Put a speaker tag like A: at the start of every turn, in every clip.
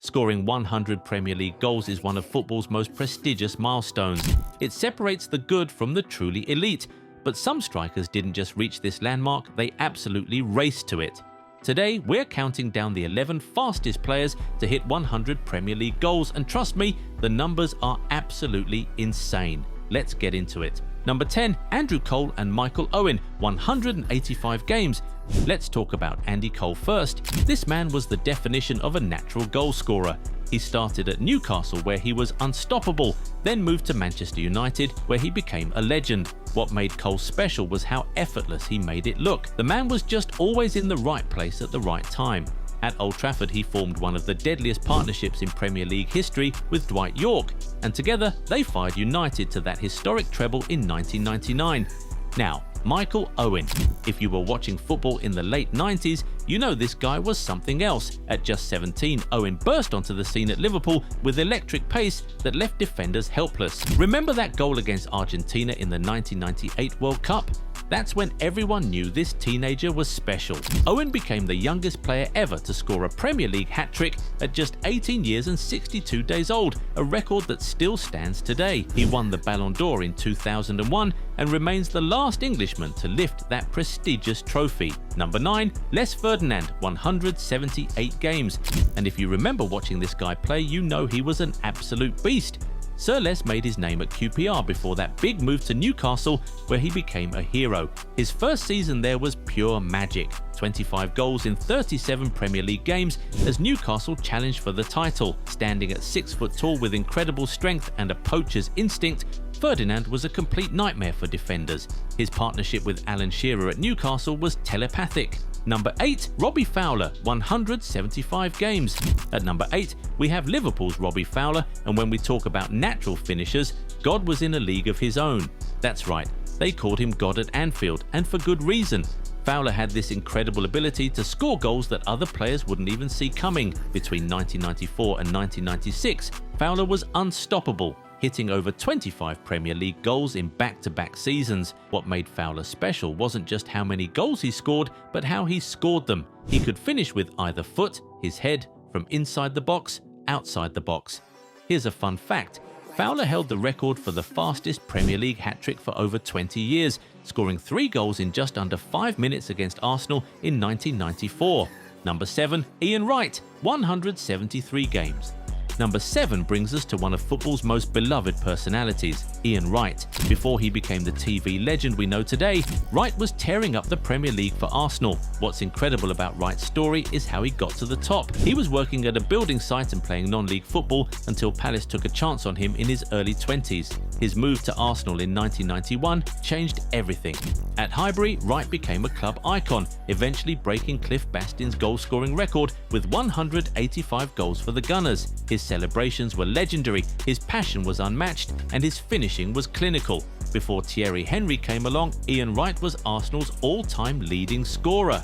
A: Scoring 100 Premier League goals is one of football's most prestigious milestones. It separates the good from the truly elite, but some strikers didn't just reach this landmark, they absolutely raced to it. Today, we're counting down the 11 fastest players to hit 100 Premier League goals, and trust me, the numbers are absolutely insane. Let's get into it. Number 10, Andrew Cole and Michael Owen, 185 games. Let's talk about Andy Cole first. This man was the definition of a natural goal scorer. He started at Newcastle, where he was unstoppable, then moved to Manchester United, where he became a legend. What made Cole special was how effortless he made it look. The man was just always in the right place at the right time. At Old Trafford, he formed one of the deadliest partnerships in Premier League history with Dwight Yorke, and together they fired United to that historic treble in 1999. Now, Michael Owen. If you were watching football in the late 90s, you know this guy was something else. At just 17, Owen burst onto the scene at Liverpool with electric pace that left defenders helpless. Remember that goal against Argentina in the 1998 World Cup? That's when everyone knew this teenager was special. Owen became the youngest player ever to score a Premier League hat-trick at just 18 years and 62 days old, a record that still stands today. He won the Ballon d'Or in 2001 and remains the last Englishman to lift that prestigious trophy. Number 9, Ferdinand, 178 games. And if you remember watching this guy play, you know he was an absolute beast. Sir Les made his name at QPR before that big move to Newcastle, where he became a hero. His first season there was pure magic. 25 goals in 37 Premier League games as Newcastle challenged for the title. Standing at 6 foot tall with incredible strength and a poacher's instinct, Ferdinand was a complete nightmare for defenders. His partnership with Alan Shearer at Newcastle was telepathic. Number 8, Robbie Fowler, 175 games. At number 8, we have Liverpool's Robbie Fowler, and when we talk about natural finishers, God was in a league of his own. That's right, they called him God at Anfield, and for good reason. Fowler had this incredible ability to score goals that other players wouldn't even see coming. Between 1994 and 1996, Fowler was unstoppable, hitting over 25 Premier League goals in back-to-back seasons. What made Fowler special wasn't just how many goals he scored, but how he scored them. He could finish with either foot, his head, from inside the box, outside the box. Here's a fun fact. Fowler held the record for the fastest Premier League hat-trick for over 20 years, scoring 3 goals in just under 5 minutes against Arsenal in 1994. Number 7, Ian Wright, 173 games. Number 7 brings us to one of football's most beloved personalities, Ian Wright. Before he became the TV legend we know today, Wright was tearing up the Premier League for Arsenal. What's incredible about Wright's story is how he got to the top. He was working at a building site and playing non-league football until Palace took a chance on him in his early 20s. His move to Arsenal in 1991 changed everything. At Highbury, Wright became a club icon, eventually breaking Cliff Bastin's goal-scoring record with 185 goals for the Gunners. His celebrations were legendary, his passion was unmatched, and his finishing was clinical. Before Thierry Henry came along, Ian Wright was Arsenal's all-time leading scorer.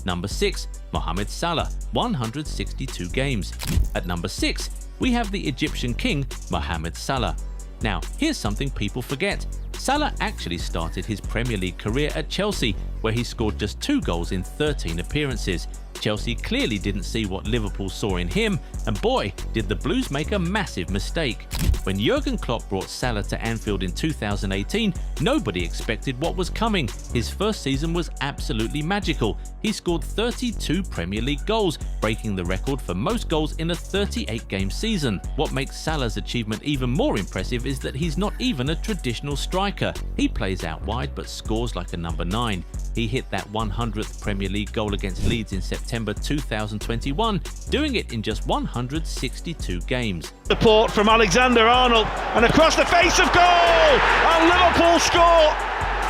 A: Number 6, Mohamed Salah, 162 games. At number 6, we have the Egyptian king, Mohamed Salah. Now, here's something people forget. Salah actually started his Premier League career at Chelsea, where he scored just 2 goals in 13 appearances. Chelsea clearly didn't see what Liverpool saw in him, and boy, did the Blues make a massive mistake. When Jurgen Klopp brought Salah to Anfield in 2018, nobody expected what was coming. His first season was absolutely magical. He scored 32 Premier League goals, breaking the record for most goals in a 38-game season. What makes Salah's achievement even more impressive is that he's not even a traditional striker. He plays out wide but scores like a number 9. He hit that 100th Premier League goal against Leeds in September 2021, doing it in just 162 games.
B: Support from Alexander-Arnold, and across the face of goal, and Liverpool score!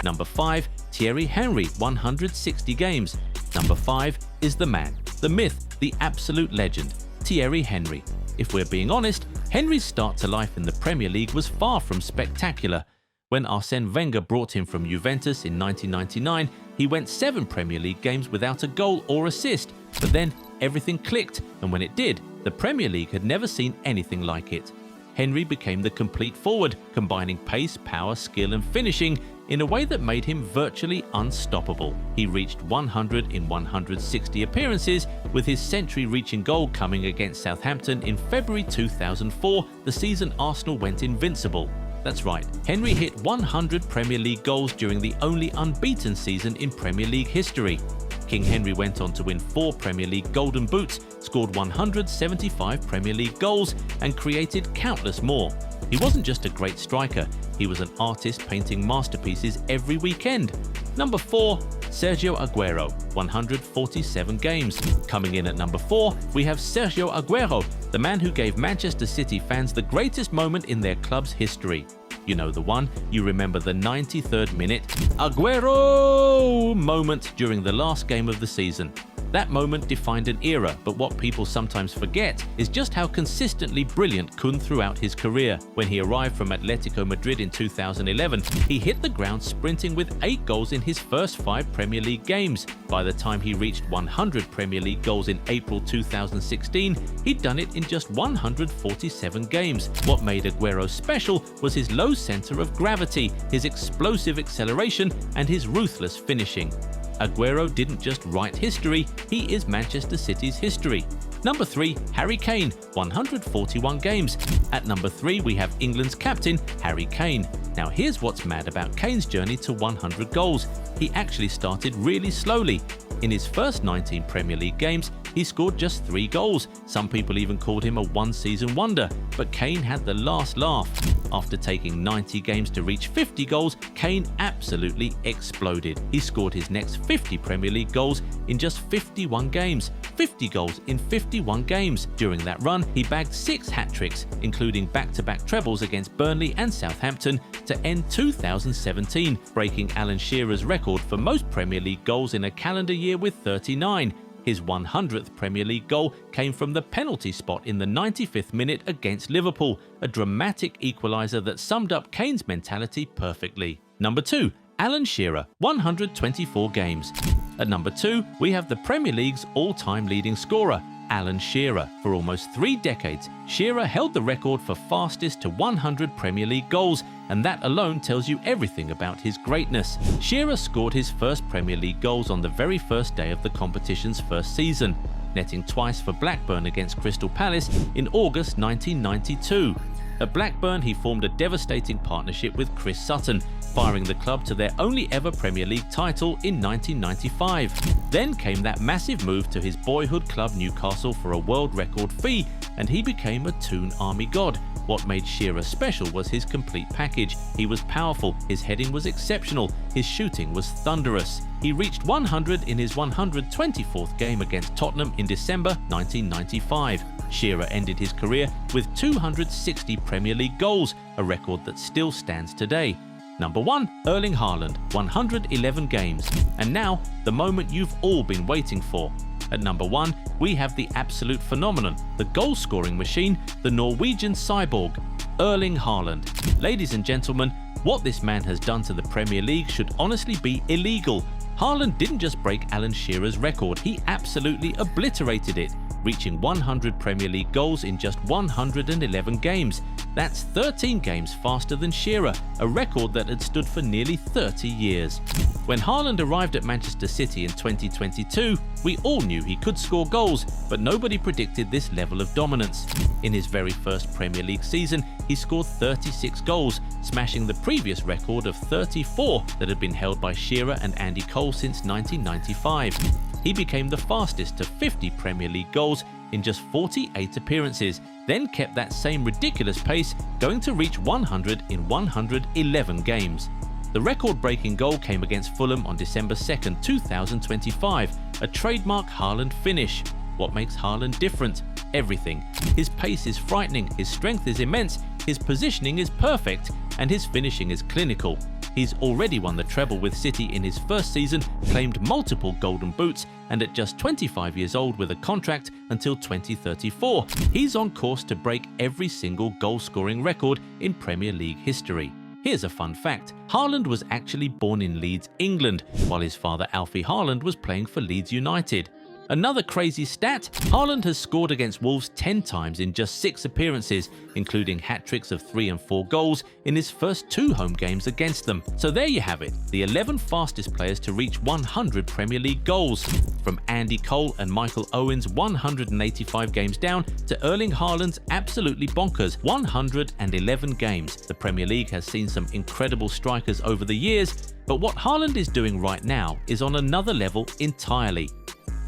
A: Number 5, Thierry Henry, 160 games. Number 5 is the man, the myth, the absolute legend, Thierry Henry. If we're being honest, Henry's start to life in the Premier League was far from spectacular. When Arsène Wenger brought him from Juventus in 1999, he went 7 Premier League games without a goal or assist, but then everything clicked, and when it did, the Premier League had never seen anything like it. Henry became the complete forward, combining pace, power, skill and finishing. in a way that made him virtually unstoppable. He reached 100 in 160 appearances, with his century-reaching goal coming against Southampton in February 2004, the season Arsenal went invincible. That's right, Henry hit 100 Premier League goals during the only unbeaten season in Premier League history. King Henry went on to win 4 Premier League Golden Boots, scored 175 Premier League goals, and created countless more. He wasn't just a great striker, he was an artist painting masterpieces every weekend. Number 4, Sergio Aguero, 147 games. Coming in at number 4, we have Sergio Aguero, the man who gave Manchester City fans the greatest moment in their club's history. You know the one, you remember the 93rd minute Aguero moment during the last game of the season. That moment defined an era, but what people sometimes forget is just how consistently brilliant Kun throughout his career. When he arrived from Atletico Madrid in 2011, he hit the ground sprinting with 8 goals in his first 5 Premier League games. By the time he reached 100 Premier League goals in April 2016, he'd done it in just 147 games. What made Aguero special was his low centre of gravity, his explosive acceleration, and his ruthless finishing. Aguero didn't just write history, he is Manchester City's history. Number 3, Harry Kane, 141 games. At number 3, we have England's captain, Harry Kane. Now here's what's mad about Kane's journey to 100 goals. He actually started really slowly. In his first 19 Premier League games, he scored just 3 goals. Some people even called him a one-season wonder, but Kane had the last laugh. After taking 90 games to reach 50 goals, Kane absolutely exploded. He scored his next 50 Premier League goals in just 51 games. 50 goals in 51 games. During that run, he bagged 6 hat-tricks, including back-to-back trebles against Burnley and Southampton to end 2017, breaking Alan Shearer's record for most Premier League goals in a calendar year with 39. His 100th Premier League goal came from the penalty spot in the 95th minute against Liverpool, a dramatic equaliser that summed up Kane's mentality perfectly. Number 2, Alan Shearer, 124 games. At number 2, we have the Premier League's all-time leading scorer, Alan Shearer. For almost 3 decades, Shearer held the record for fastest to 100 Premier League goals, and that alone tells you everything about his greatness. Shearer scored his first Premier League goals on the very first day of the competition's first season, netting twice for Blackburn against Crystal Palace in August 1992. At Blackburn, he formed a devastating partnership with Chris Sutton, firing the club to their only ever Premier League title in 1995. Then came that massive move to his boyhood club Newcastle for a world record fee, and he became a Toon Army god. What made Shearer special was his complete package. He was powerful, his heading was exceptional, his shooting was thunderous. He reached 100 in his 124th game against Tottenham in December 1995. Shearer ended his career with 260 Premier League goals, a record that still stands today. Number 1, Erling Haaland, 111 games. And now, the moment you've all been waiting for. At number 1, we have the absolute phenomenon, the goal-scoring machine, the Norwegian cyborg, Erling Haaland. Ladies and gentlemen, what this man has done to the Premier League should honestly be illegal. Haaland didn't just break Alan Shearer's record, he absolutely obliterated it, reaching 100 Premier League goals in just 111 games. That's 13 games faster than Shearer, a record that had stood for nearly 30 years. When Haaland arrived at Manchester City in 2022, we all knew he could score goals, but nobody predicted this level of dominance. In his very first Premier League season, he scored 36 goals, smashing the previous record of 34 that had been held by Shearer and Andy Cole since 1995. He became the fastest to 50 Premier League goals in just 48 appearances, then kept that same ridiculous pace, going to reach 100 in 111 games. The record-breaking goal came against Fulham on December 2nd, 2025, a trademark Haaland finish. What makes Haaland different? Everything. His pace is frightening, his strength is immense, his positioning is perfect, and his finishing is clinical. He's already won the treble with City in his first season, claimed multiple golden boots, and at just 25 years old with a contract until 2034, he's on course to break every single goal-scoring record in Premier League history. Here's a fun fact. Haaland was actually born in Leeds, England, while his father Alfie Haaland was playing for Leeds United. Another crazy stat, Haaland has scored against Wolves 10 times in just 6 appearances, including hat-tricks of 3 and 4 goals in his first 2 home games against them. So there you have it, the 11 fastest players to reach 100 Premier League goals. From Andy Cole and Michael Owen's 185 games down to Erling Haaland's absolutely bonkers 111 games. The Premier League has seen some incredible strikers over the years, but what Haaland is doing right now is on another level entirely.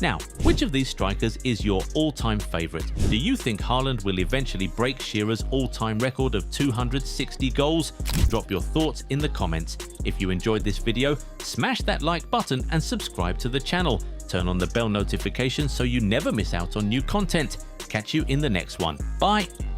A: Now, which of these strikers is your all-time favourite? Do you think Haaland will eventually break Shearer's all-time record of 260 goals? Drop your thoughts in the comments. If you enjoyed this video, smash that like button and subscribe to the channel. Turn on the bell notification so you never miss out on new content. Catch you in the next one. Bye!